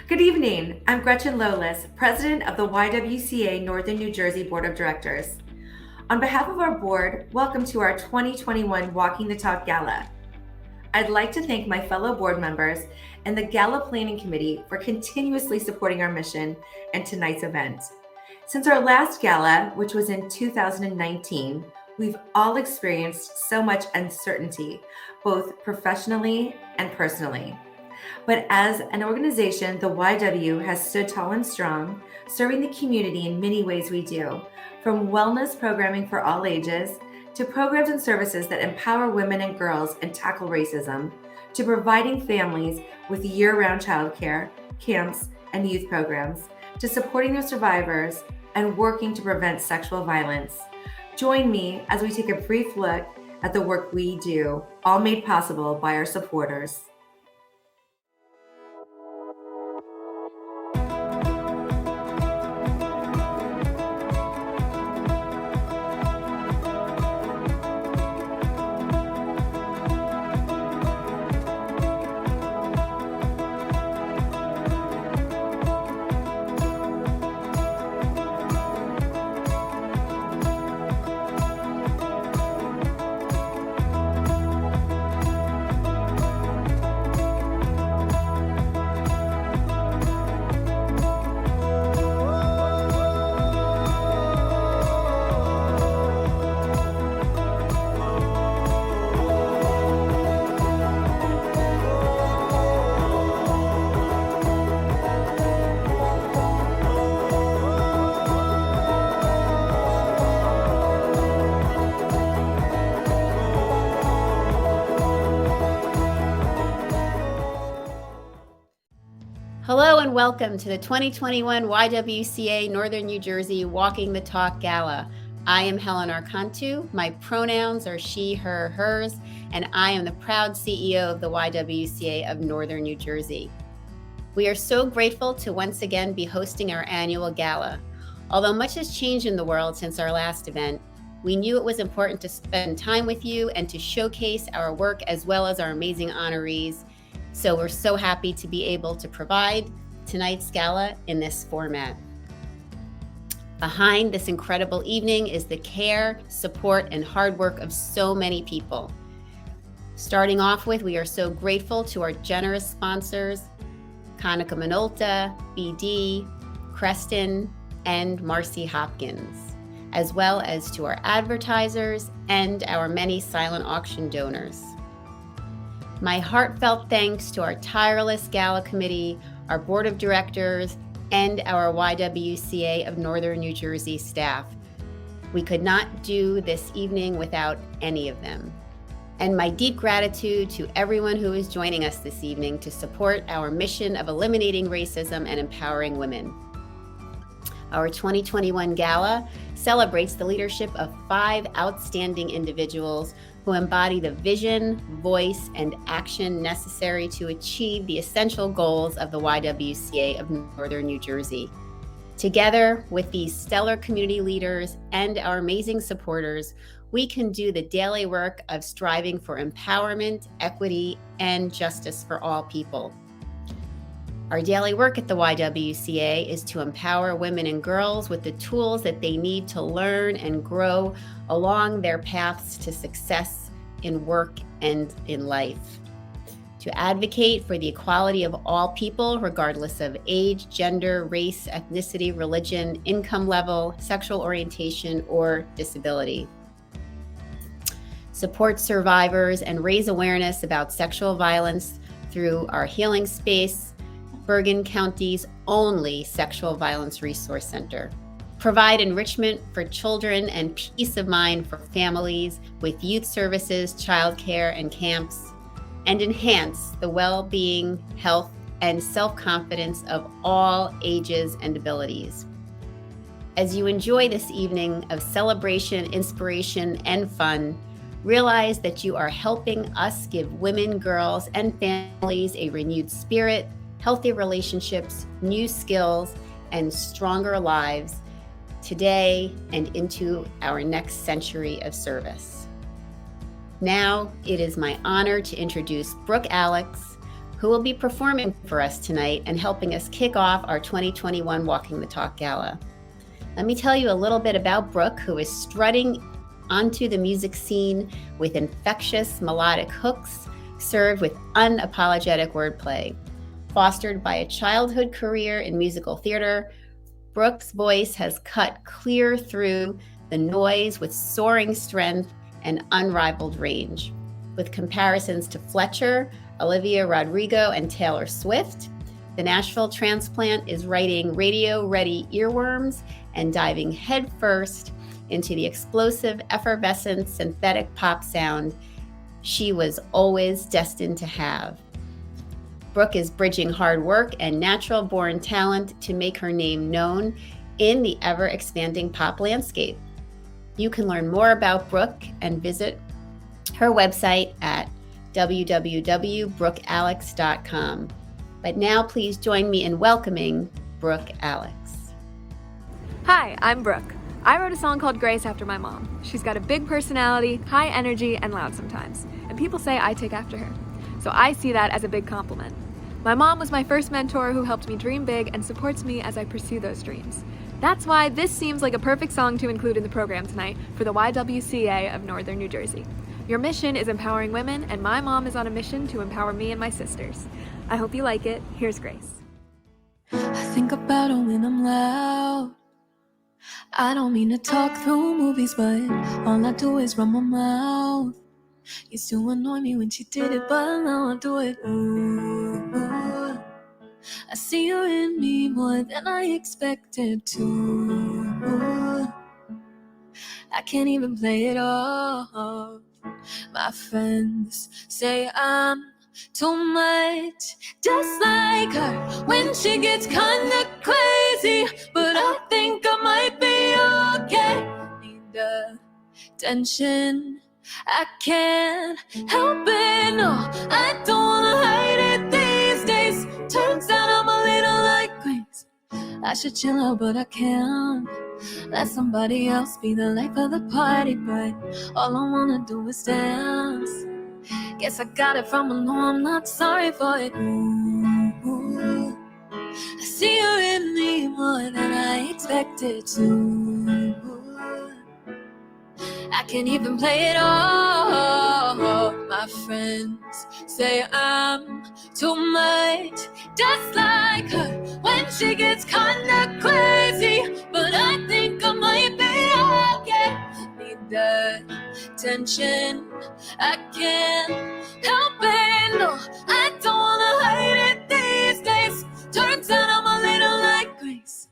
Good evening. I'm Gretchen Lowless, President of the YWCA Northern New Jersey Board of Directors. On behalf of our board, welcome to our 2021 Walking the Talk Gala. I'd like to thank my fellow board members and the Gala Planning Committee for continuously supporting our mission and tonight's event. Since our last gala, which was in 2019, we've all experienced so much uncertainty, both professionally and personally. But as an organization, the YW has stood tall and strong, serving the community in many ways we do, from wellness programming for all ages, to programs and services that empower women and girls and tackle racism, to providing families with year-round childcare, camps, and youth programs, to supporting their survivors and working to prevent sexual violence. Join me as we take a brief look at the work we do, all made possible by our supporters. Hello and welcome to the 2021 YWCA Northern New Jersey Walking the Talk Gala. I am Helen Arcantu. My pronouns are she, her, hers, and I am the proud CEO of the YWCA of Northern New Jersey. We are so grateful to once again be hosting our annual gala. Although much has changed in the world since our last event, we knew it was important to spend time with you and to showcase our work as well as our amazing honorees. So we're so happy to be able to provide tonight's gala in this format. Behind this incredible evening is the care, support, and hard work of so many people. Starting off with, we are so grateful to our generous sponsors, Konica Minolta, BD, Creston, and Marci Hopkins, as well as to our advertisers and our many silent auction donors. My heartfelt thanks to our tireless gala committee, our board of directors, and our YWCA of Northern New Jersey staff. We could not do this evening without any of them. And my deep gratitude to everyone who is joining us this evening to support our mission of eliminating racism and empowering women. Our 2021 gala celebrates the leadership of 5 outstanding individuals who embody the vision, voice, and action necessary to achieve the essential goals of the YWCA of Northern New Jersey. Together with these stellar community leaders and our amazing supporters, we can do the daily work of striving for empowerment, equity, and justice for all people. Our daily work at the YWCA is to empower women and girls with the tools that they need to learn and grow along their paths to success in work and in life. To advocate for the equality of all people, regardless of age, gender, race, ethnicity, religion, income level, sexual orientation, or disability. Support survivors and raise awareness about sexual violence through our healing space, Bergen County's only sexual violence resource center. Provide enrichment for children and peace of mind for families with youth services, childcare, and camps, and enhance the well-being, health, and self-confidence of all ages and abilities. As you enjoy this evening of celebration, inspiration, and fun, realize that you are helping us give women, girls, and families a renewed spirit, healthy relationships, new skills, and stronger lives today and into our next century of service. Now, it is my honor to introduce Brooke Alex, who will be performing for us tonight and helping us kick off our 2021 Walking the Talk Gala. Let me tell you a little bit about Brooke, who is strutting onto the music scene with infectious melodic hooks served with unapologetic wordplay. Fostered by a childhood career in musical theater, Brooke's voice has cut clear through the noise with soaring strength and unrivaled range. With comparisons to Fletcher, Olivia Rodrigo, and Taylor Swift, the Nashville transplant is writing radio-ready earworms and diving headfirst into the explosive, effervescent, synthetic pop sound she was always destined to have. Brooke is bridging hard work and natural-born talent to make her name known in the ever-expanding pop landscape. You can learn more about Brooke and visit her website at www.brookealex.com. But now please join me in welcoming Brooke Alex. Hi, I'm Brooke. I wrote a song called Grace after my mom. She's got a big personality, high energy, and loud sometimes. And people say I take after her. So I see that as a big compliment. My mom was my first mentor who helped me dream big and supports me as I pursue those dreams. That's why this seems like a perfect song to include in the program tonight for the YWCA of Northern New Jersey. Your mission is empowering women, and my mom is on a mission to empower me and my sisters. I hope you like it. Here's Grace. I think about her when I'm loud. I don't mean to talk through movies, but all I do is run my mouth. Used to annoy me when she did it, but now I do it. Ooh. I see her in me more than I expected to. Ooh. I can't even play it off. My friends say I'm too much, just like her when she gets kinda crazy. But I think I might be okay. Need the attention, I can't help it, no, I don't wanna hide it these days. Turns out I'm a little like Grace. I should chill out, but I can't. Let somebody else be the life of the party, but all I wanna do is dance. Guess I got it from her, no, I'm not sorry for it. Ooh. I see her in me more than I expected to. I can't even play it off. My friends say I'm too much, just like her when she gets kinda crazy. But I think I might be okay. Need the attention, I can't help it, no, I don't wanna hide it these days. Turns out I'm a little like Grace.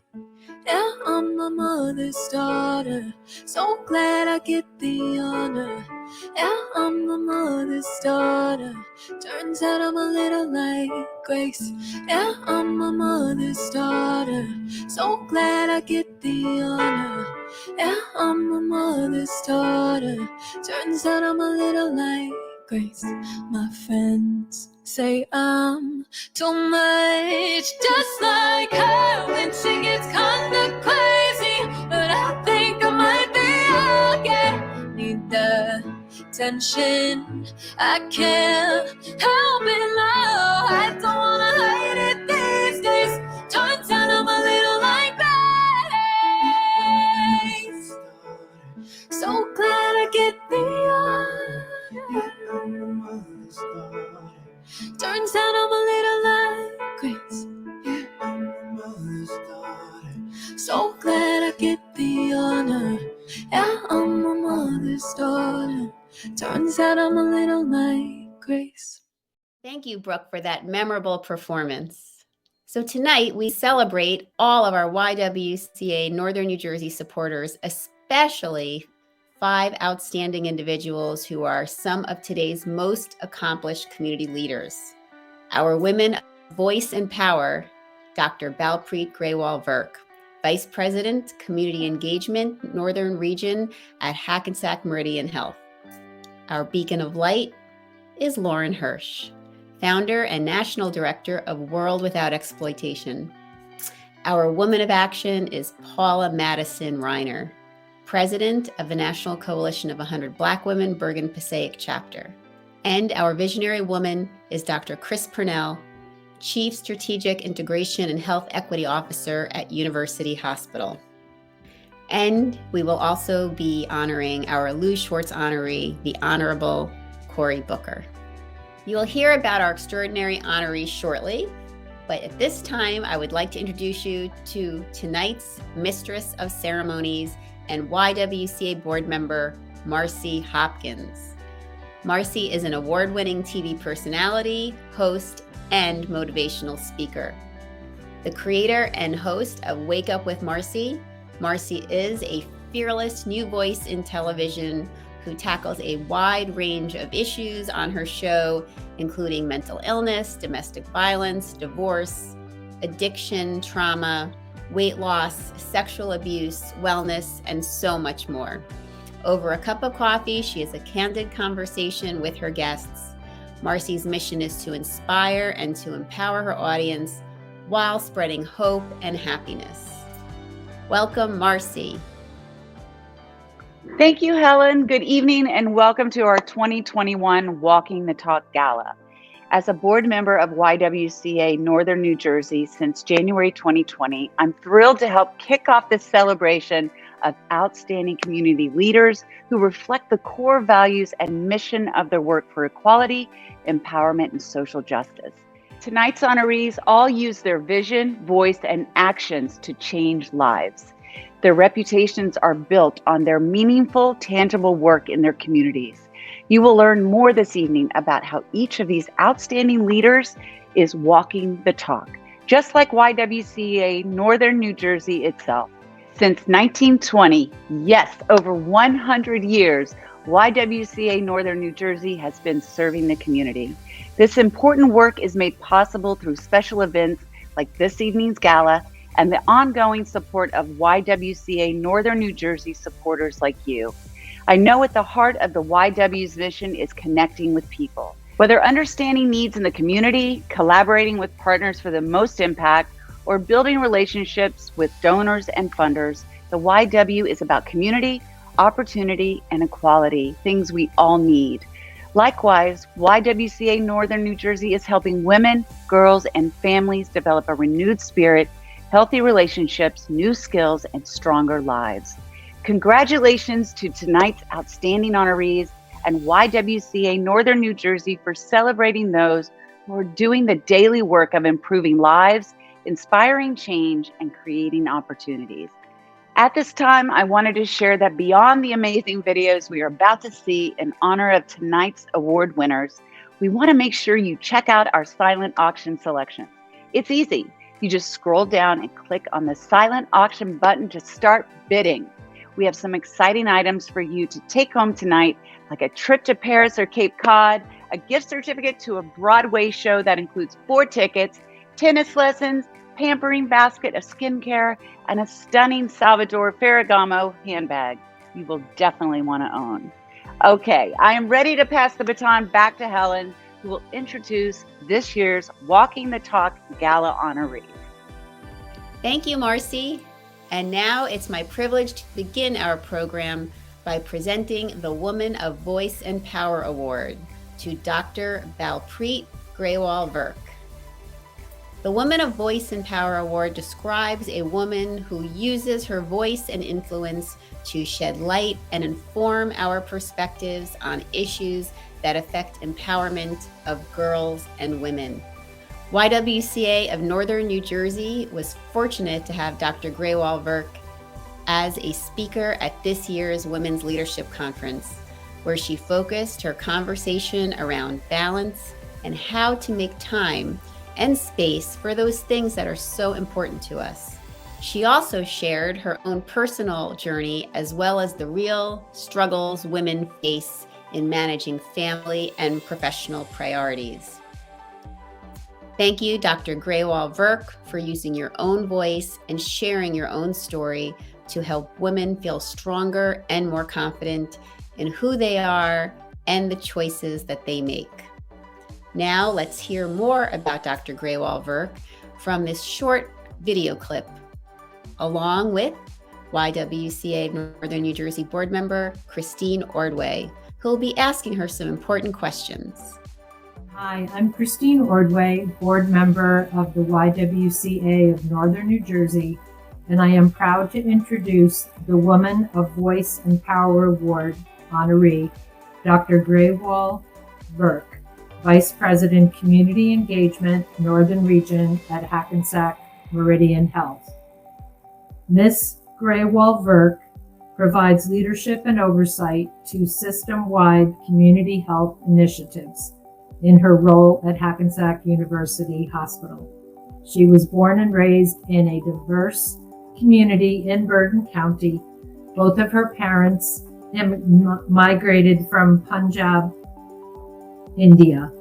Yeah, I'm my mother's daughter, so glad I get the honor. Yeah, I'm my mother's daughter, turns out I'm a little like Grace. Yeah, I'm my mother's daughter, so glad I get the honor. Yeah, I'm my mother's daughter, turns out I'm a little like Grace. My friends say I'm too much, just like her when she gets kinda crazy. But I think I might be okay. Need the attention, I can't help it now. I don't wanna hide it these days. Turns out I'm a little like Grace. So glad I get the honor. Turns out I'm a little like Grace. So glad I get the honor. Yeah, I'm my mother's daughter. Turns out I'm a little like Grace. Thank you, Brooke, for that memorable performance. So tonight we celebrate all of our YWCA Northern New Jersey supporters, especially 5 outstanding individuals who are some of today's most accomplished community leaders. Our women of voice and power, Dr. Balpreet Grewal-Virk, Vice President, Community Engagement, Northern Region at Hackensack Meridian Health. Our beacon of light is Lauren Hersh, Founder and National Director of World Without Exploitation. Our woman of action is Paula Madison-Ryner, President of the National Coalition of 100 Black Women, Bergen, Passaic Chapter. And our visionary woman is Dr. Chris Pernell, Chief Strategic Integration and Health Equity Officer at University Hospital. And we will also be honoring our Lou Schwartz honoree, the Honorable Cory Booker. You will hear about our extraordinary honorees shortly, but at this time, I would like to introduce you to tonight's Mistress of Ceremonies and YWCA board member, Marci Hopkins. Marci is an award-winning TV personality, host, and motivational speaker. The creator and host of Wake Up with Marci, Marci is a fearless new voice in television who tackles a wide range of issues on her show, including mental illness, domestic violence, divorce, addiction, trauma, weight loss, sexual abuse, wellness, and so much more. Over a cup of coffee, she has a candid conversation with her guests. Marci's mission is to inspire and to empower her audience while spreading hope and happiness. Welcome, Marci. Thank you, Helen. Good evening and welcome to our 2021 Walking the Talk Gala. As a board member of YWCA Northern New Jersey since January 2020, I'm thrilled to help kick off this celebration of outstanding community leaders who reflect the core values and mission of their work for equality, empowerment, and social justice. Tonight's honorees all use their vision, voice, and actions to change lives. Their reputations are built on their meaningful, tangible work in their communities. You will learn more this evening about how each of these outstanding leaders is walking the talk, just like YWCA Northern New Jersey itself. Since 1920, yes, over 100 years, YWCA Northern New Jersey has been serving the community. This important work is made possible through special events like this evening's gala and the ongoing support of YWCA Northern New Jersey supporters like you. I know at the heart of the YW's mission is connecting with people. Whether understanding needs in the community, collaborating with partners for the most impact, or building relationships with donors and funders, the YW is about community, opportunity, and equality, things we all need. Likewise, YWCA Northern New Jersey is helping women, girls, and families develop a renewed spirit, healthy relationships, new skills, and stronger lives. Congratulations to tonight's outstanding honorees and YWCA Northern New Jersey for celebrating those who are doing the daily work of improving lives, inspiring change, and creating opportunities. At this time, I wanted to share that beyond the amazing videos we are about to see in honor of tonight's award winners, we want to make sure you check out our silent auction selection. It's easy. You just scroll down and click on the silent auction button to start bidding. We have some exciting items for you to take home tonight, like a trip to Paris or Cape Cod, a gift certificate to a Broadway show that includes 4 tickets, tennis lessons, pampering basket of skincare, and a stunning Salvador Ferragamo handbag you will definitely want to own. Okay, I am ready to pass the baton back to Helen, who will introduce this year's Walking the Talk Gala honorees. Thank you, Marci. And now it's my privilege to begin our program by presenting the Woman of Voice and Power Award to Dr. Balpreet Grewal-Virk. The Woman of Voice and Power Award describes a woman who uses her voice and influence to shed light and inform our perspectives on issues that affect empowerment of girls and women. YWCA of Northern New Jersey was fortunate to have Dr. Grewal-Virk as a speaker at this year's Women's Leadership Conference, where she focused her conversation around balance and how to make time and space for those things that are so important to us. She also shared her own personal journey as well as the real struggles women face in managing family and professional priorities. Thank you, Dr. Grewal-Virk, for using your own voice and sharing your own story to help women feel stronger and more confident in who they are and the choices that they make. Now let's hear more about Dr. Grewal-Virk from this short video clip, along with YWCA Northern New Jersey board member Christine Ordway, who will be asking her some important questions. Hi, I'm Christine Ordway, board member of the YWCA of Northern New Jersey, and I am proud to introduce the Woman of Voice and Power Award honoree, Dr. Grewal-Virk, Vice President, Community Engagement, Northern Region at Hackensack Meridian Health. Ms. Grewal-Virk provides leadership and oversight to system-wide community health initiatives in her role at Hackensack University Hospital. She was born and raised in a diverse community in Bergen County. Both of her parents migrated from Punjab, India.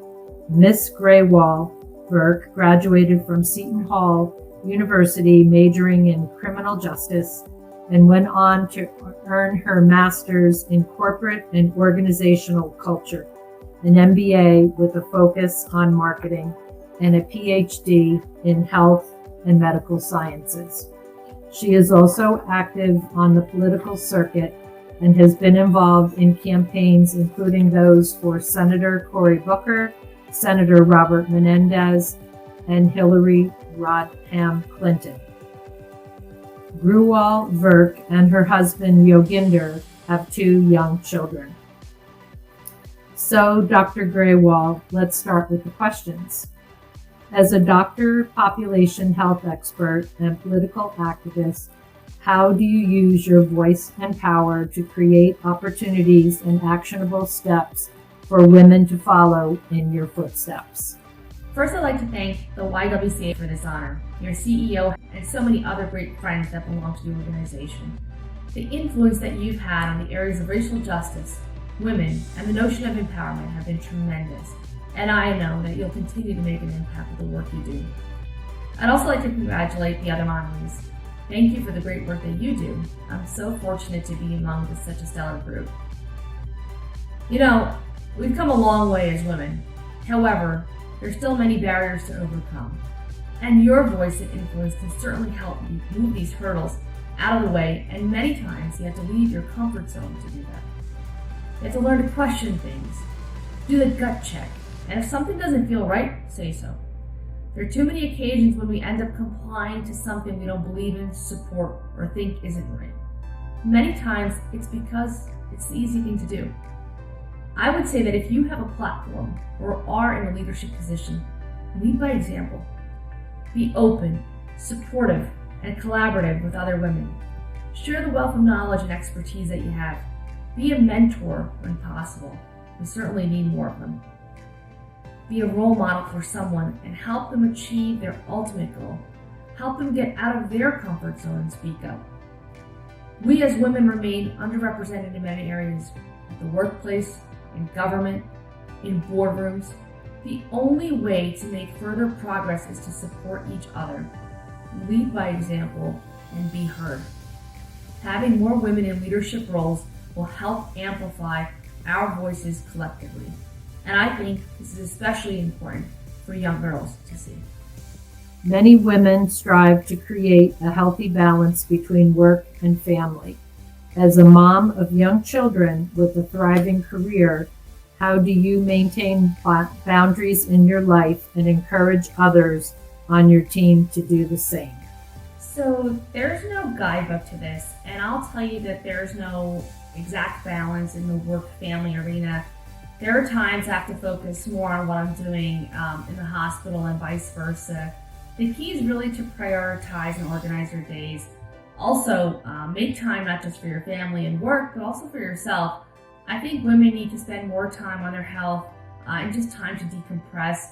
Miss Grewal-Virk graduated from Seton Hall University, majoring in criminal justice, and went on to earn her master's in corporate and organizational culture, an MBA with a focus on marketing, and a PhD in health and medical sciences. She is also active on the political circuit and has been involved in campaigns including those for Senator Cory Booker, Senator Robert Menendez, and Hillary Rodham Clinton. Grewal-Virk and her husband Yoginder have 2 young children. So, Dr. Grewal, let's start with the questions. As a doctor, population health expert, and political activist, how do you use your voice and power to create opportunities and actionable steps for women to follow in your footsteps? First, I'd like to thank the YWCA for this honor, your CEO, and so many other great friends that belong to the organization. The influence that you've had on the areas of racial justice, women, and the notion of empowerment have been tremendous, and I know that you'll continue to make an impact with the work you do. I'd also like to congratulate the other honorees. Thank you for the great work that you do. I'm so fortunate to be among such a stellar group. You know, we've come a long way as women. However, there's still many barriers to overcome. And your voice and influence can certainly help you move these hurdles out of the way, and many times you have to leave your comfort zone to do that. You have to learn to question things, do the gut check, and if something doesn't feel right, say so. There are too many occasions when we end up complying to something we don't believe in, support, or think isn't right. Many times it's because it's the easy thing to do. I would say that if you have a platform or are in a leadership position, lead by example. Be open, supportive, and collaborative with other women. Share the wealth of knowledge and expertise that you have. Be a mentor when possible. We certainly need more of them. Be a role model for someone and help them achieve their ultimate goal. Help them get out of their comfort zone and speak up. We as women remain underrepresented in many areas, at the workplace, in government, in boardrooms. The only way to make further progress is to support each other, lead by example, and be heard. Having more women in leadership roles will help amplify our voices collectively. And I think this is especially important for young girls to see. Many women strive to create a healthy balance between work and family. As a mom of young children with a thriving career, how do you maintain boundaries in your life and encourage others on your team to do the same? So there's no guidebook to this, and I'll tell you that there's no exact balance in the work-family arena. There are times I have to focus more on what I'm doing in the hospital and vice versa. The key is really to prioritize and organize your days. Also, make time not just for your family and work, but also for yourself. I think women need to spend more time on their health and just time to decompress.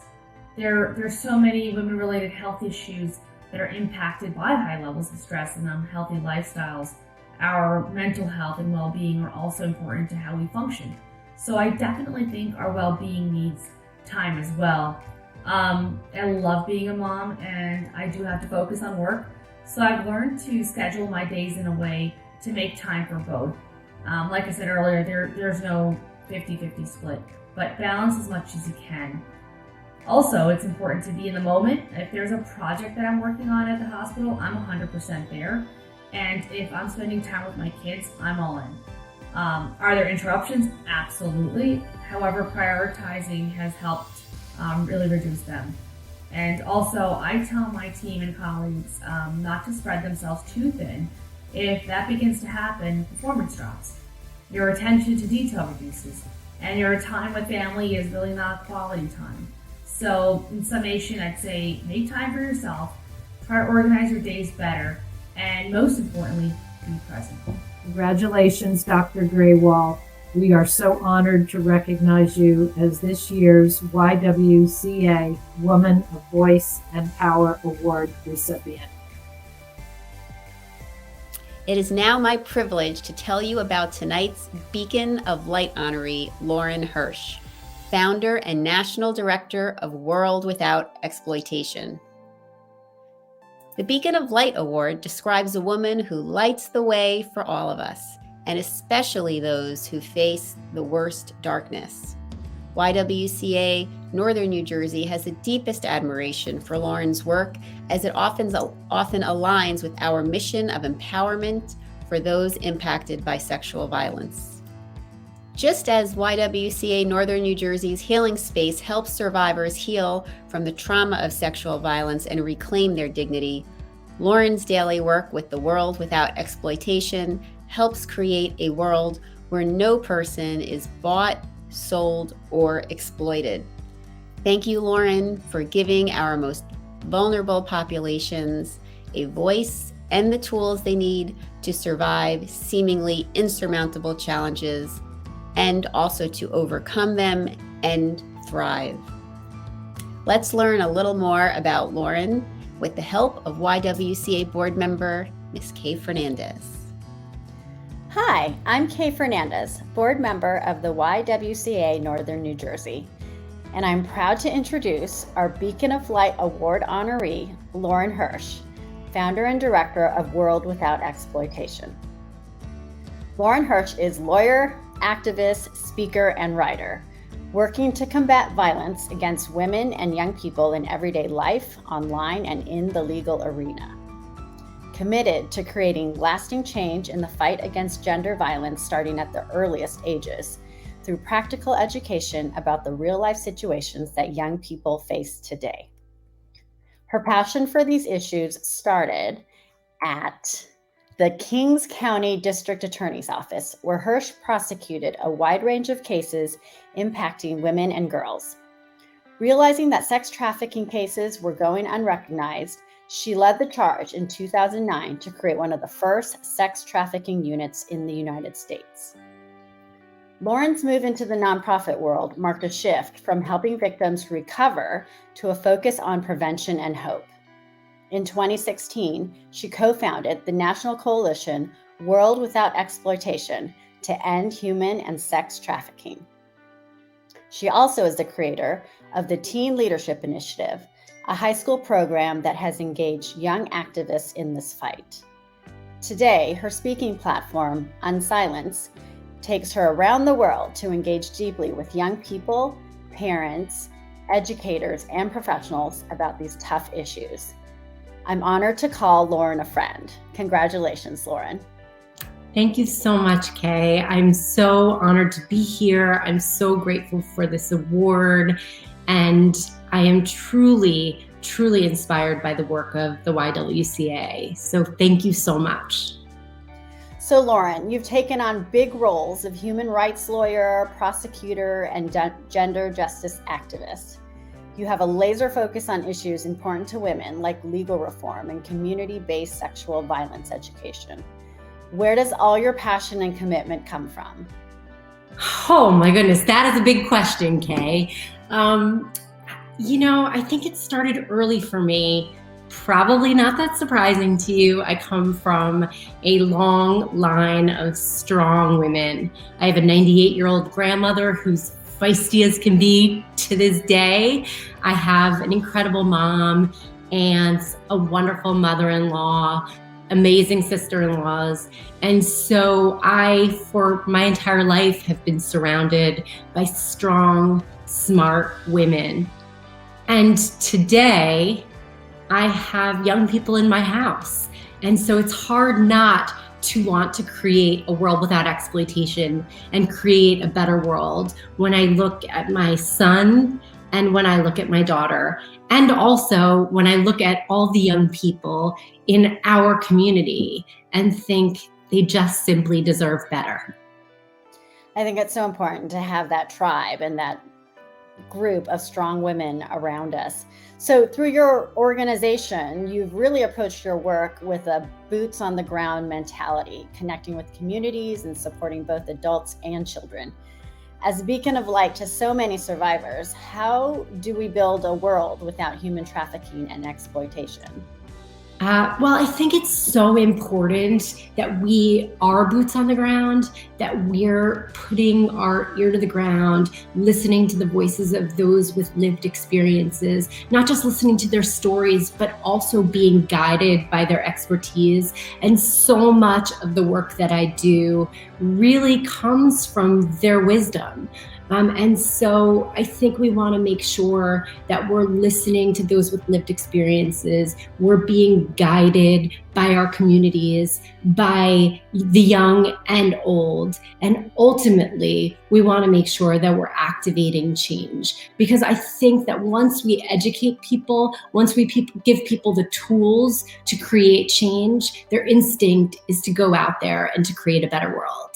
There's so many women-related health issues that are impacted by high levels of stress and unhealthy lifestyles. Our mental health and well-being are also important to how we function. So I definitely think our well-being needs time as well. I love being a mom, and I do have to focus on work. So I've learned to schedule my days in a way to make time for both. Like I said earlier, there's no 50-50 split, but balance as much as you can. Also, it's important to be in the moment. If there's a project that I'm working on at the hospital, I'm 100% there. And if I'm spending time with my kids, I'm all in. Are there interruptions? Absolutely. However, prioritizing has helped really reduce them. And also, I tell my team and colleagues not to spread themselves too thin. If that begins to happen, performance drops. Your attention to detail reduces, and your time with family is really not quality time. So, in summation, I'd say make time for yourself, try to organize your days better, and most importantly, be present. Congratulations, Dr. Grewal. We are so honored to recognize you as this year's YWCA Woman of Voice and Power Award recipient. It is now my privilege to tell you about tonight's Beacon of Light honoree, Lauren Hersh, founder and national director of World Without Exploitation. The Beacon of Light Award describes a woman who lights the way for all of us, and especially those who face the worst darkness. YWCA Northern New Jersey has the deepest admiration for Lauren's work, as it often aligns with our mission of empowerment for those impacted by sexual violence. Just as YWCA Northern New Jersey's healing space helps survivors heal from the trauma of sexual violence and reclaim their dignity, Lauren's daily work with the World Without Exploitation helps create a world where no person is bought, sold, or exploited. Thank you, Lauren, for giving our most vulnerable populations a voice and the tools they need to survive seemingly insurmountable challenges, and also to overcome them and thrive. Let's learn a little more about Lauren with the help of YWCA board member, Ms. Kay Fernandez. Hi, I'm Kay Fernandez, board member of the YWCA Northern New Jersey, and I'm proud to introduce our Beacon of Light Award honoree, Lauren Hersh, founder and director of World Without Exploitation. Lauren Hersh is lawyer, activist, speaker, and writer, working to combat violence against women and young people in everyday life, online, and in the legal arena. Committed to creating lasting change in the fight against gender violence starting at the earliest ages, through practical education about the real-life situations that young people face today. Her passion for these issues started at the Kings County District Attorney's Office, where Hersh prosecuted a wide range of cases impacting women and girls. Realizing that sex trafficking cases were going unrecognized, she led the charge in 2009 to create one of the first sex trafficking units in the United States. Lauren's move into the nonprofit world marked a shift from helping victims recover to a focus on prevention and hope. In 2016, she co-founded the national coalition World Without Exploitation to end human and sex trafficking. She also is the creator of the Teen Leadership Initiative, a high school program that has engaged young activists in this fight. Today, her speaking platform, Unsilence, takes her around the world to engage deeply with young people, parents, educators, and professionals about these tough issues. I'm honored to call Lauren a friend. Congratulations, Lauren. Thank you so much, Kay. I'm so honored to be here. I'm so grateful for this award, and I am truly, truly inspired by the work of the YWCA. So thank you so much. So Lauren, you've taken on big roles of human rights lawyer, prosecutor, and gender justice activist. You have a laser focus on issues important to women like legal reform and community-based sexual violence education. Where does all your passion and commitment come from? Oh my goodness, that is a big question, Kay. I think it started early for me. Probably not that surprising to you. I come from a long line of strong women. I have a 98-year-old grandmother who's feisty as can be to this day. I have an incredible mom and a wonderful mother-in-law, amazing sister-in-laws. And so I, for my entire life, have been surrounded by strong, smart women. And today, I have young people in my house. And so it's hard not to want to create a world without exploitation and create a better world when I look at my son and when I look at my daughter, and also when I look at all the young people in our community and think they just simply deserve better. I think it's so important to have that tribe and that group of strong women around us. So through your organization, you've really approached your work with a boots on the ground mentality, connecting with communities and supporting both adults and children. As a beacon of light to so many survivors, how do we build a world without human trafficking and exploitation? Well, I think it's so important that we are boots on the ground, that we're putting our ear to the ground, listening to the voices of those with lived experiences, not just listening to their stories, but also being guided by their expertise. And so much of the work that I do really comes from their wisdom. And so I think we want to make sure that we're listening to those with lived experiences. We're being guided by our communities, by the young and old. And ultimately, we want to make sure that we're activating change. Because I think that once we educate people, once we give people the tools to create change, their instinct is to go out there and to create a better world.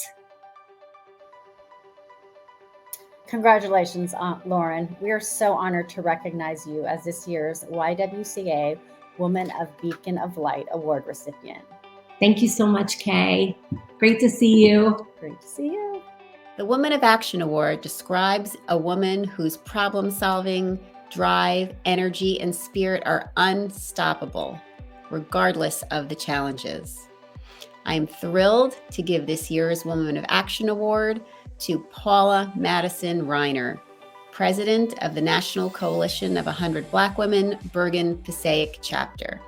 Congratulations, Aunt Lauren. We are so honored to recognize you as this year's YWCA Woman of Beacon of Light Award recipient. Thank you so much, Kay. Great to see you. Great to see you. The Woman of Action Award describes a woman whose problem-solving, drive, energy, and spirit are unstoppable, regardless of the challenges. I am thrilled to give this year's Woman of Action Award to Paula Madison-Ryner, President of the National Coalition of 100 Black Women, Bergen, Passaic Chapter.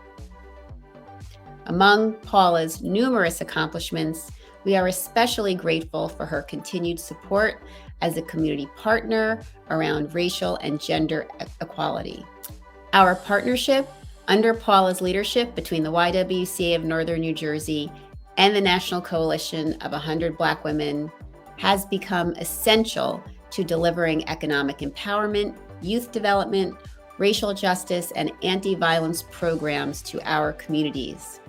Among Paula's numerous accomplishments, we are especially grateful for her continued support as a community partner around racial and gender equality. Our partnership under Paula's leadership between the YWCA of Northern New Jersey and the National Coalition of 100 Black Women has become essential to delivering economic empowerment, youth development, racial justice, and anti-violence programs to our communities.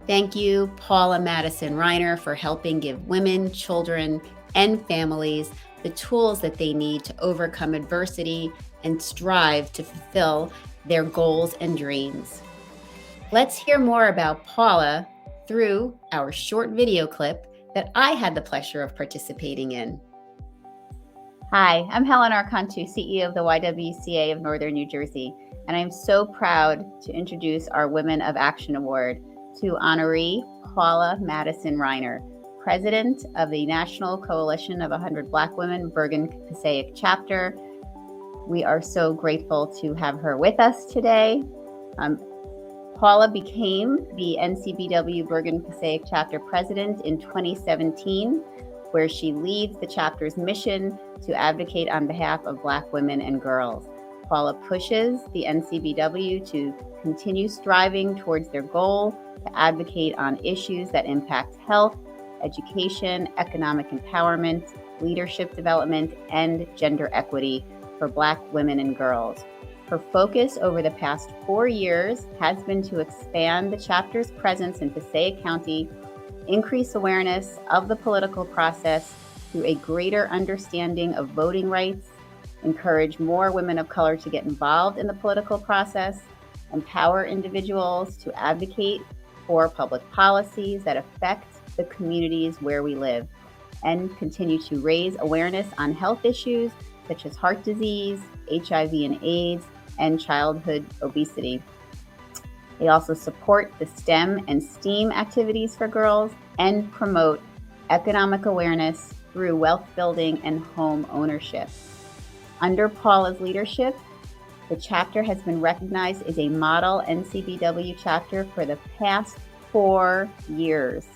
Thank you, Paula Madison-Ryner, for helping give women, children, and families the tools that they need to overcome adversity and strive to fulfill their goals and dreams. Let's hear more about Paula through our short video clip that I had the pleasure of participating in. Hi, I'm Helen Arcantu, CEO of the YWCA of Northern New Jersey, and I'm so proud to introduce our Women of Action Award to honoree Paula Madison-Ryner, President of the National Coalition of 100 Black Women, Bergen, Passaic Chapter. We are so grateful to have her with us today. Paula became the NCBW Bergen Passaic Chapter President in 2017, where she leads the chapter's mission to advocate on behalf of Black women and girls. Paula pushes the NCBW to continue striving towards their goal to advocate on issues that impact health, education, economic empowerment, leadership development, and gender equity for Black women and girls. Her focus over the past 4 years has been to expand the chapter's presence in Passaic County, increase awareness of the political process through a greater understanding of voting rights, encourage more women of color to get involved in the political process, empower individuals to advocate for public policies that affect the communities where we live, and continue to raise awareness on health issues such as heart disease, HIV and AIDS, and childhood obesity. They also support the STEM and STEAM activities for girls and promote economic awareness through wealth building and home ownership. Under Paula's leadership, the chapter has been recognized as a model NCBW chapter for the past 4 years.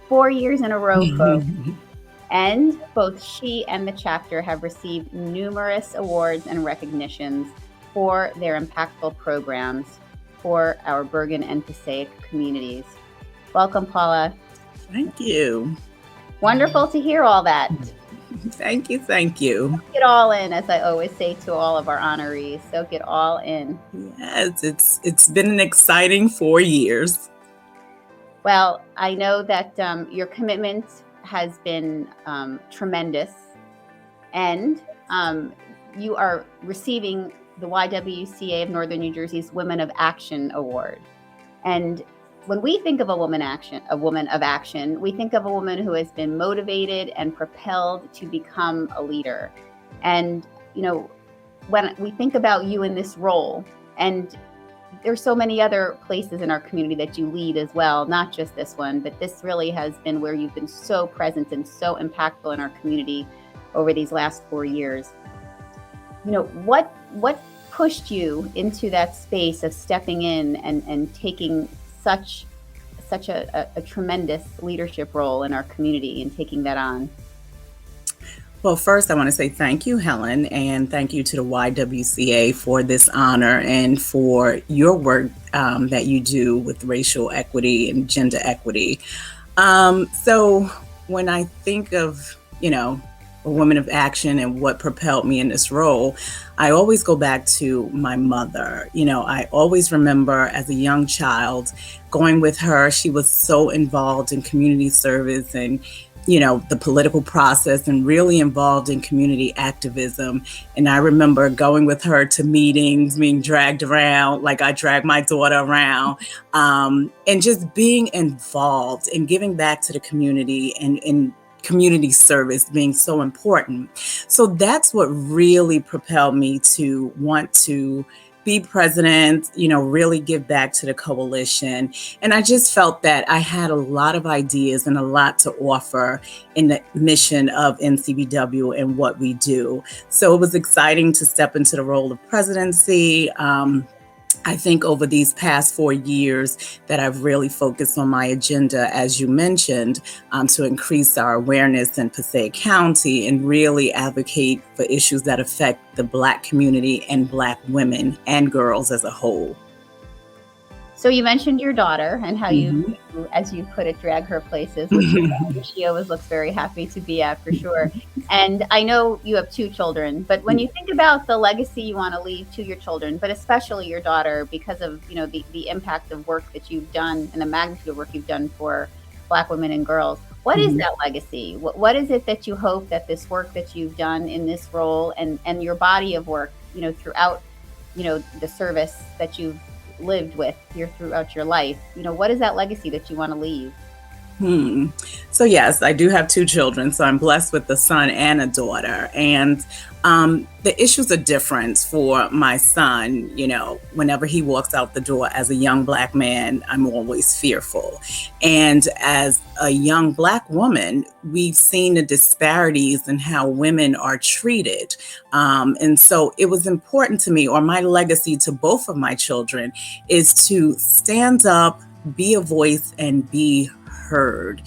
4 years in a row, folks. And both she and the chapter have received numerous awards and recognitions for their impactful programs for our Bergen and Passaic communities. Welcome, Paula. Thank you. Wonderful to hear all that. Thank you. Thank you. Soak it all in, as I always say to all of our honorees. Soak it all in. Yes, it's been an exciting 4 years. Well, I know that your commitment has been tremendous, and you are receiving the YWCA of Northern New Jersey's Women of Action Award. And when we think of a woman of action, we think of a woman who has been motivated and propelled to become a leader. And, when we think about you in this role, and there's so many other places in our community that you lead as well, not just this one, but this really has been where you've been so present and so impactful in our community over these last 4 years. What pushed you into that space of stepping in and taking such a tremendous leadership role in our community and taking that on? Well, first, I want to say thank you, Helen, and thank you to the YWCA for this honor and for your work that you do with racial equity and gender equity. So when I think of, a woman of action and what propelled me in this role, I always go back to my mother. I always remember as a young child going with her. She was so involved in community service and the political process and really involved in community activism. And I remember going with her to meetings, being dragged around, like I drag my daughter around, and just being involved and giving back to the community and community service being so important. So that's what really propelled me to want to be president, really give back to the coalition. And I just felt that I had a lot of ideas and a lot to offer in the mission of NCBW and what we do. So it was exciting to step into the role of presidency. I think over these past 4 years that I've really focused on my agenda, as you mentioned, to increase our awareness in Passaic County and really advocate for issues that affect the Black community and Black women and girls as a whole. So you mentioned your daughter and how you, as you put it, drag her places, which she always looks very happy to be at, for sure. And I know you have 2 children, but when you think about the legacy you want to leave to your children, but especially your daughter, because of the impact of work that you've done and the magnitude of work you've done for Black women and girls, what is that legacy? What is it that you hope that this work that you've done in this role and your body of work, throughout, the service that you've lived with throughout your life, what is that legacy that you want to leave? So yes, I do have 2 children, so I'm blessed with a son and a daughter. And the issues are different for my son. Whenever he walks out the door as a young Black man, I'm always fearful. And as a young Black woman, we've seen the disparities in how women are treated. And so it was important to me, or my legacy to both of my children, is to stand up, be a voice, and be heard.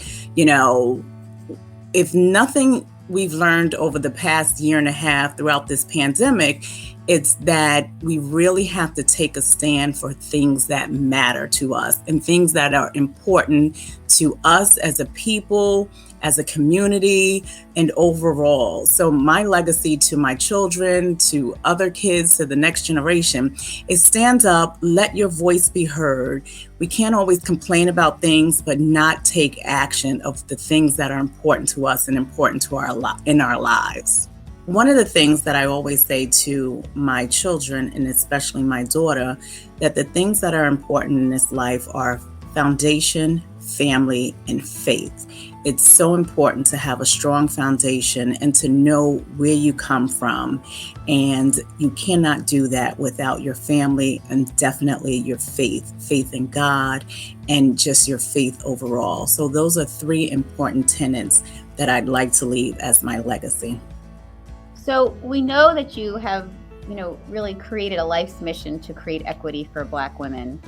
If nothing we've learned over the past year and a half throughout this pandemic, it's that we really have to take a stand for things that matter to us and things that are important to us as a people, as a community, and overall. So my legacy to my children, to other kids, to the next generation is stand up, let your voice be heard. We can't always complain about things, but not take action of the things that are important to us and important to in our lives. One of the things that I always say to my children, and especially my daughter, that the things that are important in this life are foundation, family, and faith. It's so important to have a strong foundation and to know where you come from. And you cannot do that without your family and definitely your faith in God and just your faith overall. So those are 3 important tenets that I'd like to leave as my legacy. So we know that you have, really created a life's mission to create equity for Black women.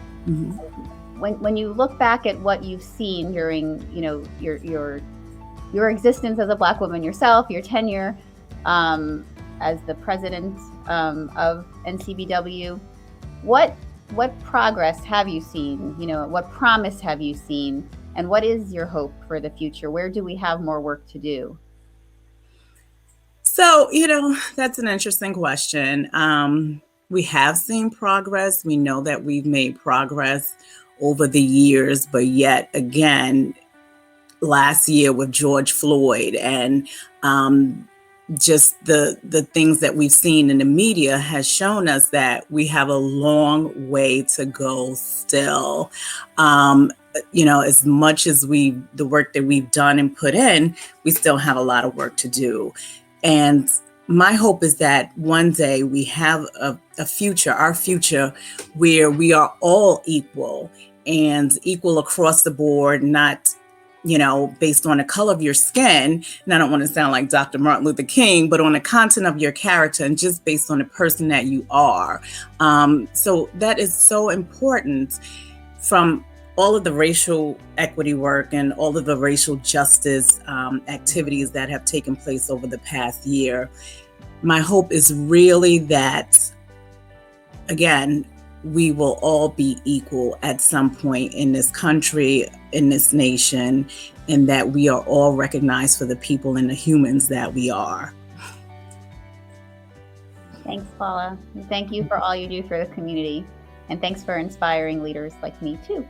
When you look back at what you've seen during, your existence as a Black woman yourself, your tenure as the president of NCBW, what progress have you seen? What promise have you seen? And what is your hope for the future? Where do we have more work to do? So, that's an interesting question. We have seen progress. We know that we've made progress over the years, but yet again, last year with George Floyd and just the things that we've seen in the media has shown us that we have a long way to go still. As much as the work that we've done and put in, we still have a lot of work to do. And my hope is that one day we have a future, our future, where we are all equal and equal across the board, not based on the color of your skin. And I don't want to sound like Dr. Martin Luther King, but on the content of your character and just based on the person that you are. So that is so important. From all of the racial equity work and all of the racial justice activities that have taken place over the past year, my hope is really that, again, we will all be equal at some point in this country, in this nation, and that we are all recognized for the people and the humans that we are. Thanks, Paula. And thank you for all you do for the community. And thanks for inspiring leaders like me, too.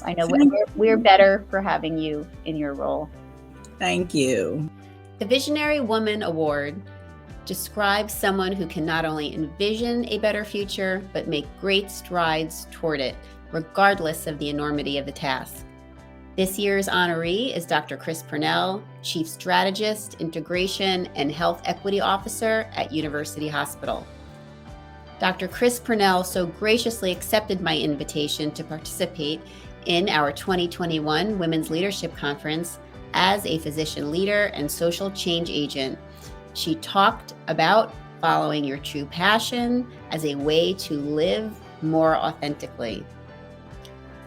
I know we're better for having you in your role. Thank you. The Visionary Woman Award describes someone who can not only envision a better future, but make great strides toward it, regardless of the enormity of the task. This year's honoree is Dr. Chris Pernell, Chief Strategist, Integration, and Health Equity Officer at University Hospital. Dr. Chris Pernell so graciously accepted my invitation to participate in our 2021 Women's Leadership Conference as a physician leader and social change agent. She talked about following your true passion as a way to live more authentically.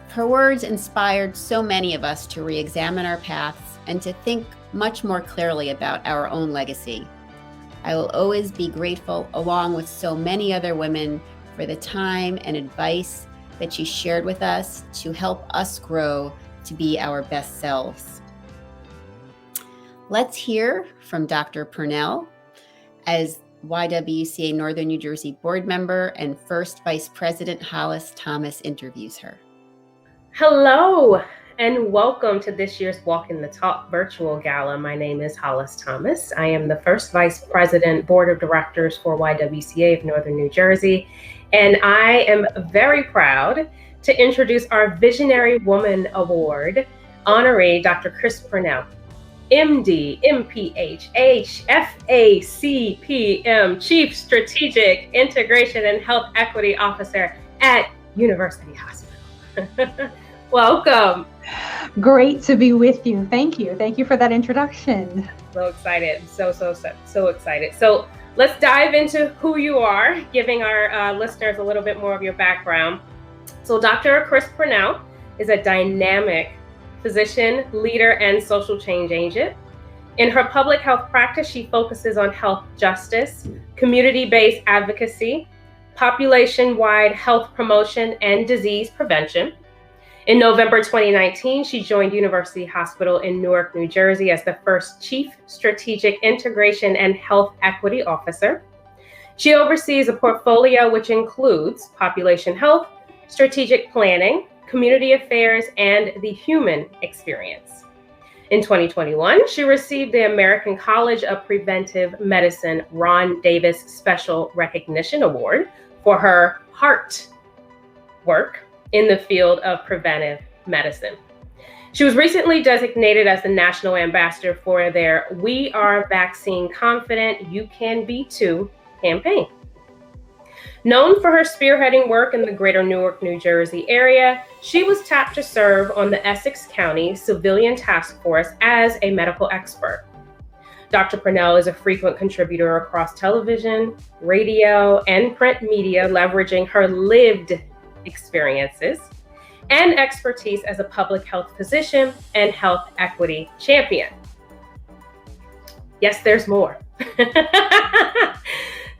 Her words inspired so many of us to re-examine our paths and to think much more clearly about our own legacy. I will always be grateful, along with so many other women, for the time and advice that she shared with us to help us grow to be our best selves. Let's hear from Dr. Pernell as YWCA Northern New Jersey board member and first Vice President Hollis Thomas interviews her. Hello, and welcome to this year's Walking the Talk virtual gala. My name is Hollis Thomas. I am the first Vice President Board of Directors for YWCA of Northern New Jersey, and I am very proud to introduce our Visionary Woman Award honoree, Dr. Chris Pernell, MD, MPH, FACPM, Chief Strategic Integration and Health Equity Officer at University Hospital. Welcome. Great to be with you. Thank you. Thank you for that introduction. So excited. So excited. So let's dive into who you are, giving our listeners a little bit more of your background. So Dr. Chris Pernell is a dynamic physician, leader, and social change agent. In her public health practice, she focuses on health justice, community-based advocacy, population-wide health promotion, and disease prevention. In November 2019, she joined University Hospital in Newark, New Jersey as the first Chief Strategic Integration and Health Equity Officer. She oversees a portfolio which includes population health, strategic planning, community affairs, and the human experience. In 2021, she received the American College of Preventive Medicine Ron Davis Special Recognition Award for her heart work in the field of preventive medicine. She was recently designated as the National Ambassador for their We Are Vaccine Confident, You Can Be Too campaign. Known for her spearheading work in the greater Newark, New Jersey area, she was tapped to serve on the Essex County Civilian Task Force as a medical expert. Dr. Pernell is a frequent contributor across television, radio, and print media, leveraging her lived experiences and expertise as a public health physician and health equity champion. Yes, there's more.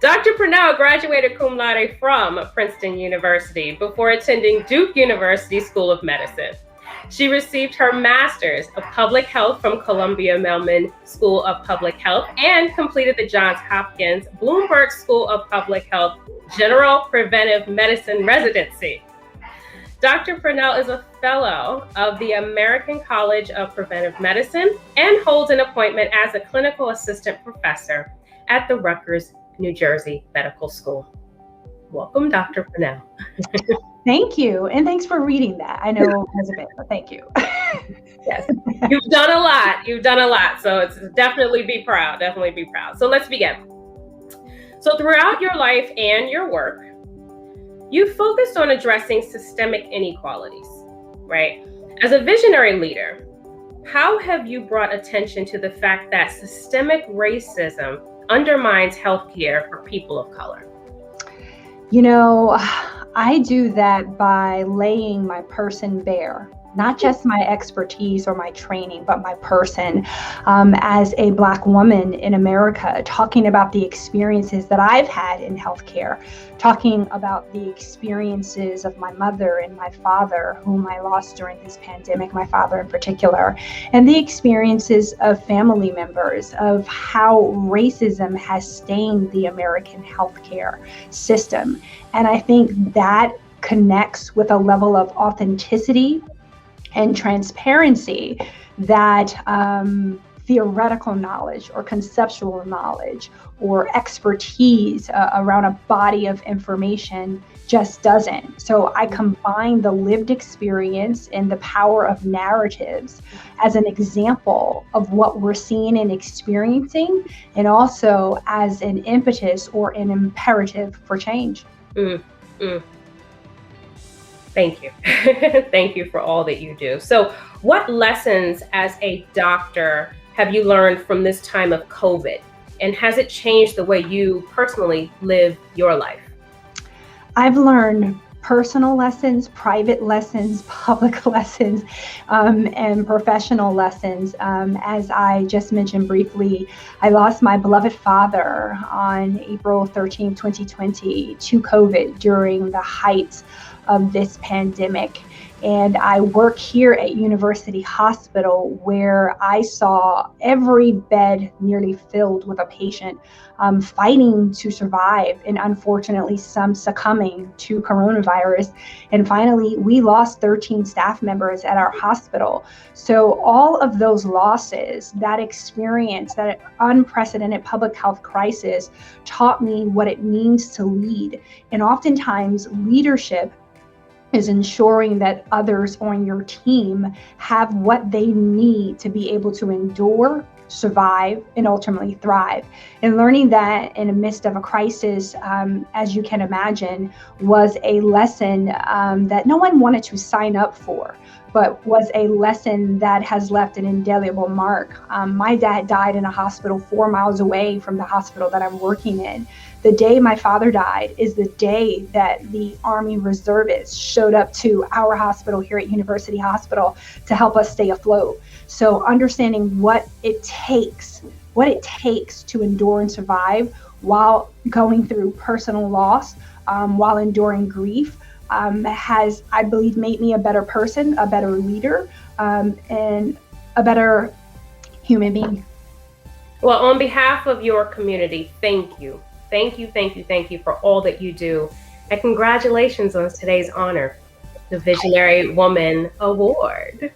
Dr. Pernell graduated cum laude from Princeton University before attending Duke University School of Medicine. She received her Master's of Public Health from Columbia Mailman School of Public Health and completed the Johns Hopkins Bloomberg School of Public Health General Preventive Medicine residency. Dr. Pernell is a fellow of the American College of Preventive Medicine and holds an appointment as a clinical assistant professor at the Rutgers, New Jersey Medical School. Welcome, Dr. Pernell. Thank you. And thanks for reading that. I know it was a bit, but thank you. Yes, you've done a lot. You've done a lot. So it's definitely be proud. Definitely be proud. So let's begin. So throughout your life and your work, you focused on addressing systemic inequalities, right? As a visionary leader, how have you brought attention to the fact that systemic racism undermines healthcare for people of color? You know, I do that by laying my person bare, not just my expertise or my training, but my person as a Black woman in America, talking about the experiences that I've had in healthcare, talking about the experiences of my mother and my father, whom I lost during this pandemic, my father in particular, and the experiences of family members of how racism has stained the American healthcare system. And I think that connects with a level of authenticity and transparency that theoretical knowledge or conceptual knowledge or expertise around a body of information just doesn't. So I combine the lived experience and the power of narratives as an example of what we're seeing and experiencing, and also as an impetus or an imperative for change. Thank you. Thank you for all that you do. So what lessons as a doctor have you learned from this time of COVID? And has it changed the way you personally live your life? I've learned personal lessons, private lessons, public lessons, and professional lessons. As I just mentioned briefly, I lost my beloved father on April 13, 2020 to COVID during the height of this pandemic. And I work here at University Hospital, where I saw every bed nearly filled with a patient fighting to survive, and unfortunately some succumbing to coronavirus. And finally, we lost 13 staff members at our hospital. So all of those losses, that experience, that unprecedented public health crisis taught me what it means to lead. And oftentimes leadership is ensuring that others on your team have what they need to be able to endure, survive, and ultimately thrive. And learning that in the midst of a crisis, as you can imagine, was a lesson that no one wanted to sign up for, but was a lesson that has left an indelible mark. My dad died in a hospital 4 miles away from the hospital that I'm working in. The day my father died is the day that the Army reservists showed up to our hospital here at University Hospital to help us stay afloat. So understanding what it takes to endure and survive while going through personal loss, while enduring grief, has, I believe, made me a better person, a better leader, and a better human being. Well, on behalf of your community, thank you. Thank you for all that you do. And congratulations on today's honor, the Visionary Woman Award.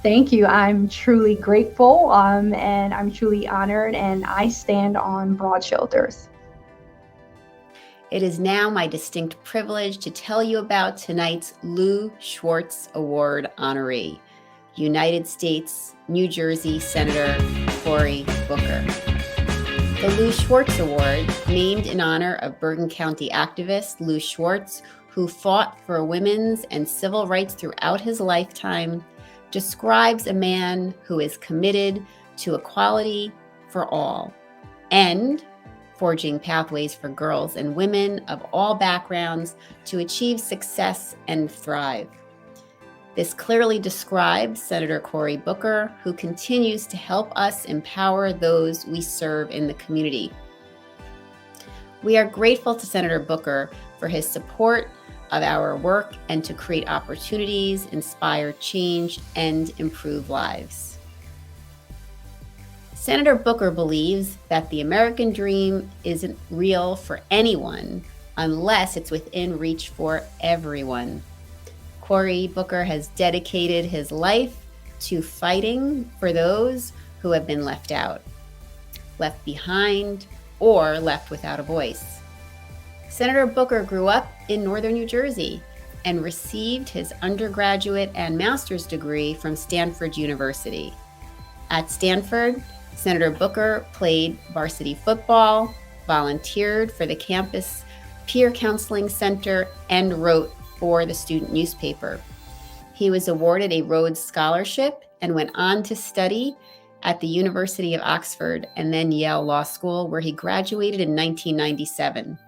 Thank you. I'm truly grateful, and I'm truly honored, and I stand on broad shoulders. It is now my distinct privilege to tell you about tonight's Lou Schwartz Award honoree, United States, New Jersey Senator Cory Booker. The Lou Schwartz Award, named in honor of Bergen County activist Lou Schwartz, who fought for women's and civil rights throughout his lifetime, describes a man who is committed to equality for all and forging pathways for girls and women of all backgrounds to achieve success and thrive. This clearly describes Senator Cory Booker, who continues to help us empower those we serve in the community. We are grateful to Senator Booker for his support of our work and to create opportunities, inspire change, and improve lives. Senator Booker believes that the American dream isn't real for anyone unless it's within reach for everyone. Cory Booker has dedicated his life to fighting for those who have been left out, left behind, or left without a voice. Senator Booker grew up in northern New Jersey and received his undergraduate and master's degree from Stanford University. At Stanford, Senator Booker played varsity football, volunteered for the campus peer counseling center, and wrote for the student newspaper. He was awarded a Rhodes Scholarship and went on to study at the University of Oxford and then Yale Law School, where he graduated in 1997.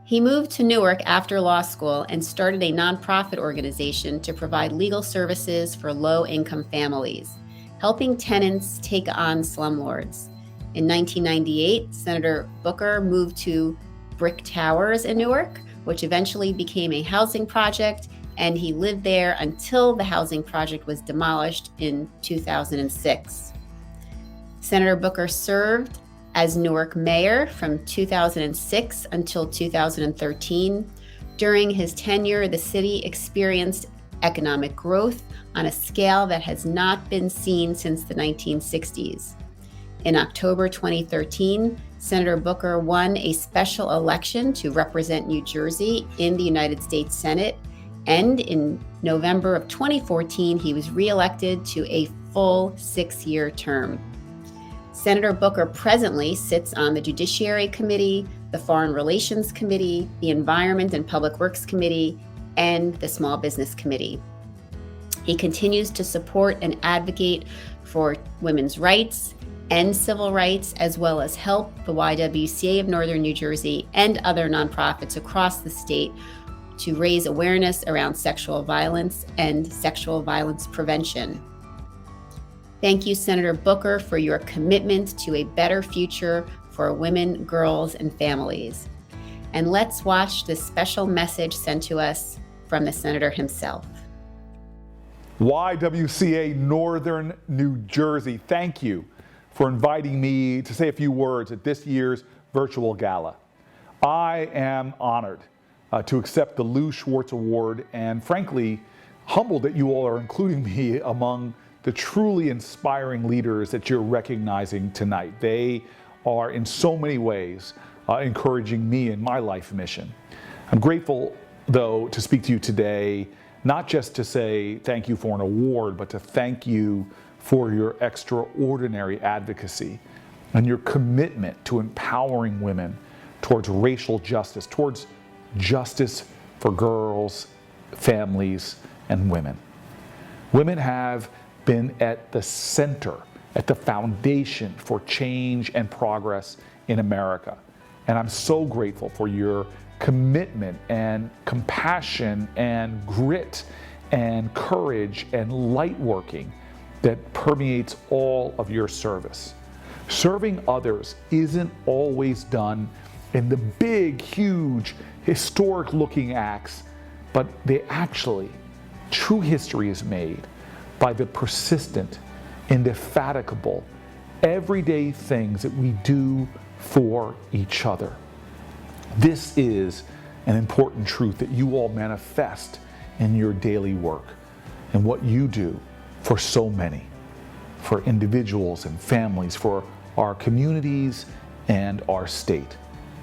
He moved to Newark after law school and started a nonprofit organization to provide legal services for low-income families, helping tenants take on slumlords. In 1998, Senator Booker moved to Brick Towers in Newark, which eventually became a housing project, and he lived there until the housing project was demolished in 2006. Senator Booker served as Newark mayor from 2006 until 2013. During his tenure, the city experienced economic growth on a scale that has not been seen since the 1960s. In October 2013, Senator Booker won a special election to represent New Jersey in the United States Senate, and in November of 2014, he was reelected to a full 6-year term. Senator Booker presently sits on the Judiciary Committee, the Foreign Relations Committee, the Environment and Public Works Committee, and the Small Business Committee. He continues to support and advocate for women's rights and civil rights, as well as help the YWCA of Northern New Jersey and other nonprofits across the state to raise awareness around sexual violence and sexual violence prevention. Thank you, Senator Booker, for your commitment to a better future for women, girls, and families. And let's watch this special message sent to us from the Senator himself. YWCA Northern New Jersey, thank you for inviting me to say a few words at this year's virtual gala. I am honored to accept the SCHWARTZ Award and frankly, humbled that you all are including me among the truly inspiring leaders that you're recognizing tonight. They are in so many ways encouraging me in my life mission. I'm grateful, though, to speak to you today, not just to say thank you for an award, but to thank you for your extraordinary advocacy and your commitment to empowering women towards racial justice, towards justice for girls, families, and women. Women have been at the center, at the foundation for change and progress in America. And I'm so grateful for your commitment and compassion and grit and courage and light working that permeates all of your service. Serving others isn't always done in the big, huge, historic looking acts, but they actually, true history is made by the persistent, indefatigable, everyday things that we do for each other. This is an important truth that you all manifest in your daily work and what you do for so many, for individuals and families, for our communities and our state.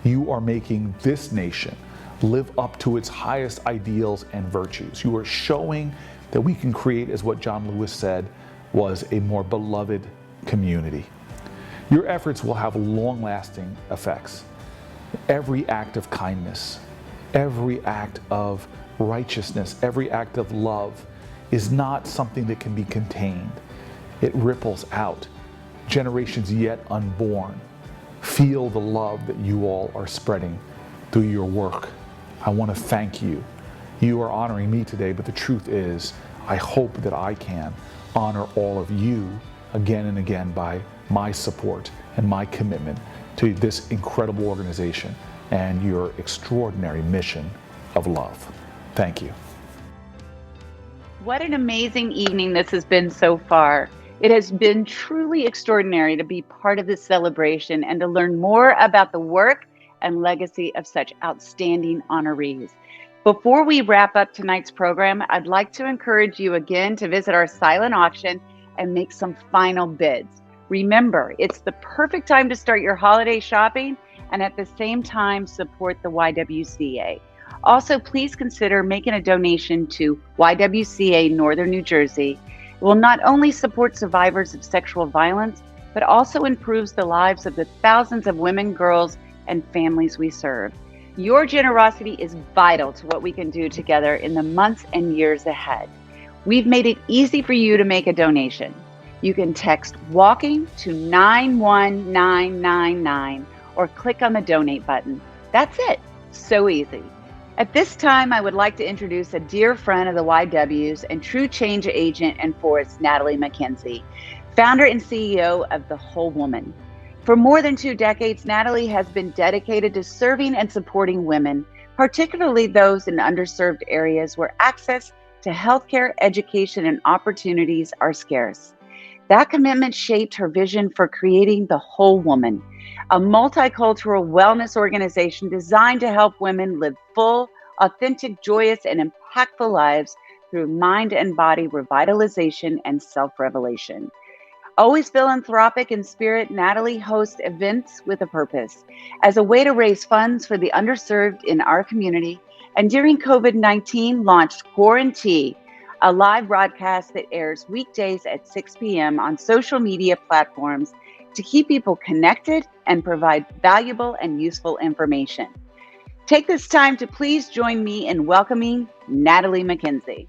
You are making this nation live up to its highest ideals and virtues. You are showing that we can create, as what John Lewis said, was a more beloved community. Your efforts will have long-lasting effects. Every act of kindness, every act of righteousness, every act of love is not something that can be contained. It ripples out. Generations yet unborn feel the love that you all are spreading through your work. I want to thank you. You are honoring me today, but the truth is, I hope that I can honor all of you again and again by my support and my commitment to this incredible organization and your extraordinary mission of love. Thank you. What an amazing evening this has been so far. It has been truly extraordinary to be part of this celebration and to learn more about the work and legacy of such outstanding honorees. Before we wrap up tonight's program, I'd like to encourage you again to visit our silent auction and make some final bids. Remember, it's the perfect time to start your holiday shopping and at the same time support the YWCA. Also, please consider making a donation to YWCA Northern New Jersey. It will not only support survivors of sexual violence, but also improves the lives of the thousands of women, girls, and families we serve. Your generosity is vital to what we can do together in the months and years ahead. We've made it easy for you to make a donation. You can text WALKING to 91999 or click on the donate button. That's it. So easy. At this time, I would like to introduce a dear friend of the YWs and true change agent and force, Natalie McKenzie, founder and CEO of The Whole Woman. For more than 2 decades, Natalie has been dedicated to serving and supporting women, particularly those in underserved areas where access to healthcare, education, and opportunities are scarce. That commitment shaped her vision for creating The Whole Woman, a multicultural wellness organization designed to help women live full, authentic, joyous, and impactful lives through mind and body revitalization and self-revelation. Always philanthropic in spirit, Natalie hosts events with a purpose as a way to raise funds for the underserved in our community, and during COVID-19 launched Quarantine, a live broadcast that airs weekdays at 6 p.m. on social media platforms to keep people connected and provide valuable and useful information. Take this time to please join me in welcoming Natalie McKenzie.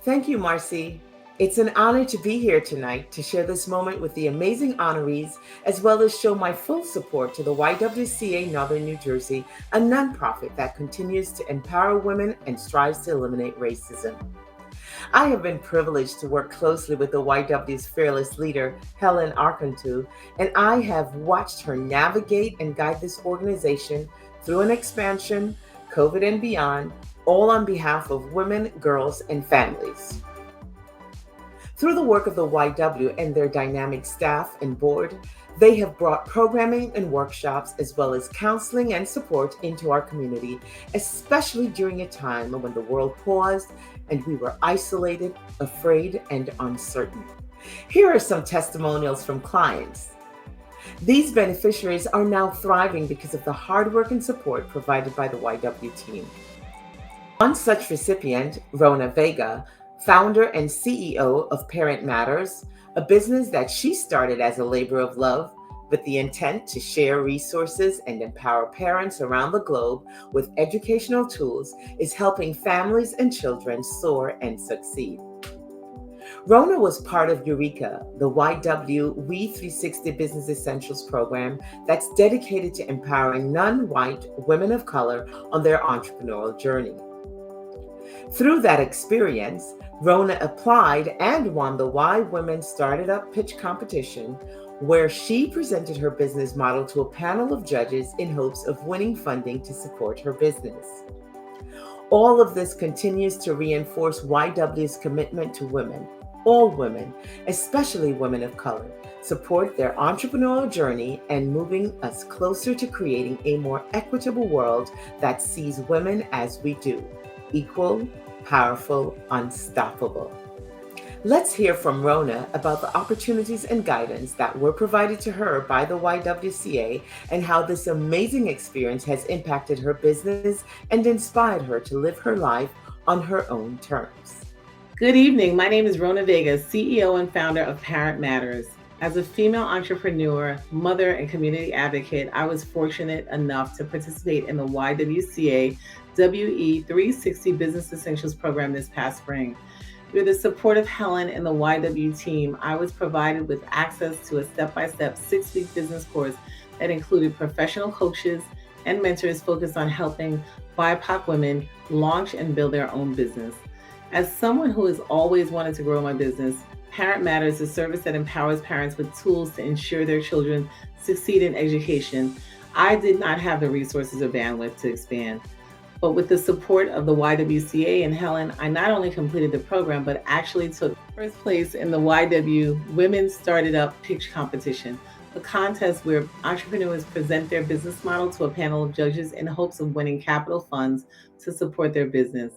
Thank you, Marci. It's an honor to be here tonight to share this moment with the amazing honorees, as well as show my full support to the YWCA Northern New Jersey, a nonprofit that continues to empower women and strives to eliminate racism. I have been privileged to work closely with the YW's fearless leader, Helen Arcantu, and I have watched her navigate and guide this organization through an expansion, COVID and beyond, all on behalf of women, girls, and families. Through the work of the YW and their dynamic staff and board, they have brought programming and workshops as well as counseling and support into our community, especially during a time when the world paused and we were isolated, afraid, and uncertain. Here are some testimonials from clients. These beneficiaries are now thriving because of the hard work and support provided by the YW team. One such recipient, Rona Vega, founder and CEO of Parent Matters, a business that she started as a labor of love with the intent to share resources and empower parents around the globe with educational tools, is helping families and children soar and succeed. Rona was part of Eureka, the YW We 360 Business Essentials program that's dedicated to empowering non-white women of color on their entrepreneurial journey. Through that experience, Rona applied and won the Why Women Started Up pitch competition, where she presented her business model to a panel of judges in hopes of winning funding to support her business. All of this continues to reinforce YW's commitment to women, all women, especially women of color, support their entrepreneurial journey and moving us closer to creating a more equitable world that sees women as we do, equal, powerful, unstoppable. Let's hear from Rona about the opportunities and guidance that were provided to her by the YWCA and how this amazing experience has impacted her business and inspired her to live her life on her own terms. Good evening. My name is Rona Vega, CEO and founder of Parent Matters. As a female entrepreneur, mother, and community advocate, I was fortunate enough to participate in the YWCA WE 360 Business Essentials program this past spring. Through the support of Helen and the YW team, I was provided with access to a step-by-step 6-week business course that included professional coaches and mentors focused on helping BIPOC women launch and build their own business. As someone who has always wanted to grow my business, Parent Matters is a service that empowers parents with tools to ensure their children succeed in education. I did not have the resources or bandwidth to expand. But with the support of the YWCA and Helen, I not only completed the program, but actually took first place in the YW Women Started Up Pitch Competition, a contest where entrepreneurs present their business model to a panel of judges in hopes of winning capital funds to support their business.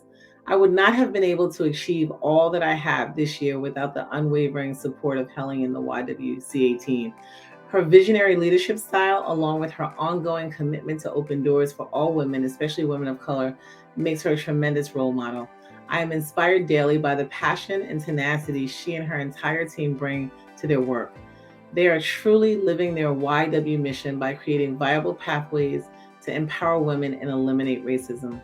I would not have been able to achieve all that I have this year without the unwavering support of Helen and the YWCA team. Her visionary leadership style, along with her ongoing commitment to open doors for all women, especially women of color, makes her a tremendous role model. I am inspired daily by the passion and tenacity she and her entire team bring to their work. They are truly living their YW mission by creating viable pathways to empower women and eliminate racism.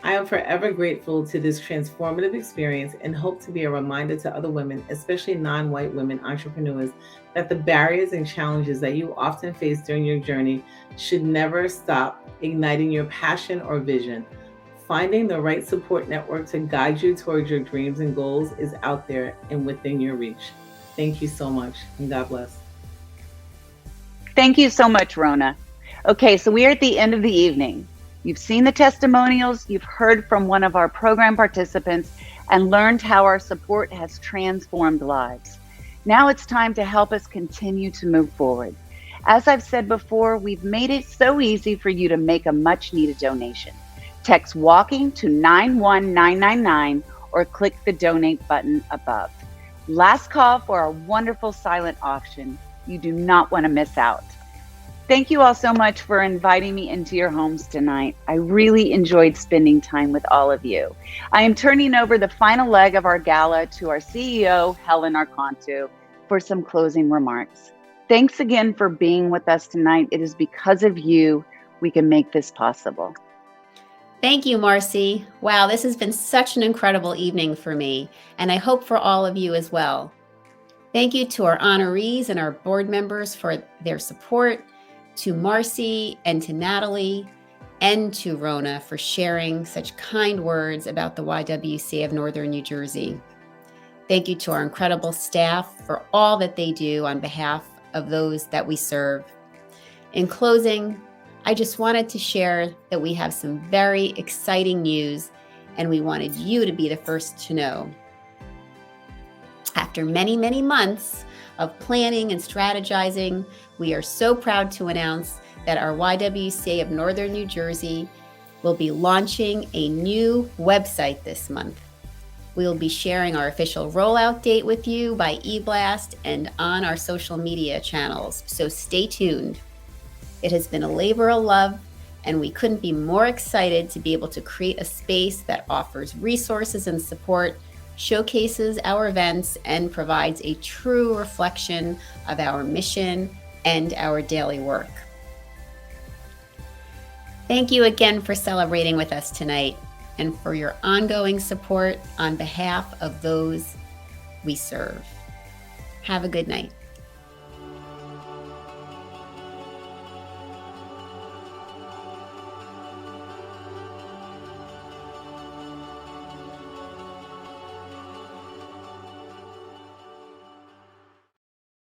I am forever grateful to this transformative experience and hope to be a reminder to other women, especially non-white women entrepreneurs, that the barriers and challenges that you often face during your journey should never stop igniting your passion or vision. Finding the right support network to guide you towards your dreams and goals is out there and within your reach. Thank you so much, and God bless. Thank you so much, Rona. Okay, so we are at the end of the evening. You've seen the testimonials, you've heard from one of our program participants, and learned how our support has transformed lives. Now it's time to help us continue to move forward. As I've said before, we've made it so easy for you to make a much needed donation. Text WALKING to 91999 or click the donate button above. Last call for our wonderful silent auction. You do not want to miss out. Thank you all so much for inviting me into your homes tonight. I really enjoyed spending time with all of you. I am turning over the final leg of our gala to our CEO, Helen Arcantu, for some closing remarks. Thanks again for being with us tonight. It is because of you we can make this possible. Thank you, Marci. Wow, this has been such an incredible evening for me, and I hope for all of you as well. Thank you to our honorees and our board members for their support, to Marci and to Natalie and to Rona for sharing such kind words about the YWCA of Northern New Jersey. Thank you to our incredible staff for all that they do on behalf of those that we serve. In closing, I just wanted to share that we have some very exciting news, and we wanted you to be the first to know. After many, many months of planning and strategizing, we are so proud to announce that our YWCA of Northern New Jersey will be launching a new website this month. We will be sharing our official rollout date with you by eBlast and on our social media channels, so stay tuned. It has been a labor of love, and we couldn't be more excited to be able to create a space that offers resources and support, showcases our events, and provides a true reflection of our mission and our daily work. Thank you again for celebrating with us tonight and for your ongoing support on behalf of those we serve. Have a good night.